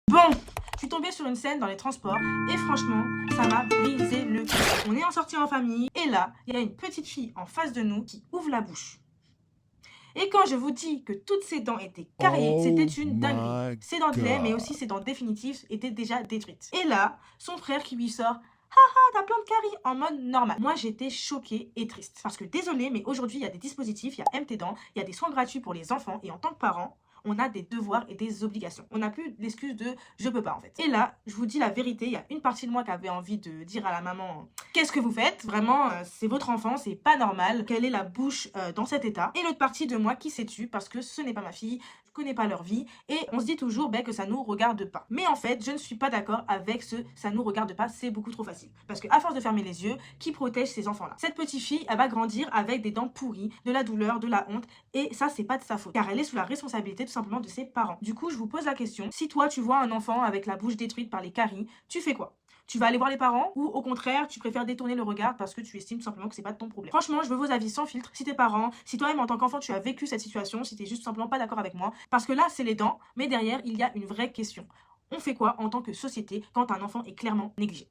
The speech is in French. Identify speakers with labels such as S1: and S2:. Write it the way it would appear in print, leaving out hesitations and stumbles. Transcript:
S1: Bon, je suis tombée sur une scène dans les transports et franchement, ça m'a brisé le cœur. On est en sortie en famille et là, il y a une petite fille en face de nous qui ouvre la bouche. Et quand je vous dis que toutes ses dents étaient carriées, c'était une dinguerie. Ses dents de lait, mais aussi ses dents définitives étaient déjà détruites. Et là, son frère qui lui sort: ah, t'as plein de caries, en mode normal. Moi, j'étais choquée et triste. Parce que désolé, mais aujourd'hui, il y a des dispositifs, il y a MT Dents, il y a des soins gratuits pour les enfants. Et en tant que parent, on a des devoirs et des obligations. On n'a plus l'excuse de je peux pas en fait. Et là, je vous dis la vérité, il y a une partie de moi qui avait envie de dire à la maman: qu'est-ce que vous faites? Vraiment, c'est votre enfant, c'est pas normal qu'elle ait la bouche dans cet état. Et l'autre partie de moi qui s'est tue parce que ce n'est pas ma fille, je connais pas leur vie et on se dit toujours que ça nous regarde pas. Mais en fait, je ne suis pas d'accord avec ce ça nous regarde pas, c'est beaucoup trop facile. Parce que à force de fermer les yeux, qui protège ces enfants-là? Cette petite fille, elle va grandir avec des dents pourries, de la douleur, de la honte et ça, c'est pas de sa faute car elle est sous la responsabilité tout simplement de ses parents. Du coup, je vous pose la question, si toi tu vois un enfant avec la bouche détruite par les caries, tu fais quoi? Tu vas aller voir les parents ou au contraire, tu préfères détourner le regard parce que tu estimes tout simplement que c'est pas de ton problème? Franchement, je veux vos avis sans filtre. Si tes parents, si toi-même en tant qu'enfant tu as vécu cette situation, si t'es juste simplement pas d'accord avec moi, parce que là c'est les dents, mais derrière il y a une vraie question. On fait quoi en tant que société quand un enfant est clairement négligé?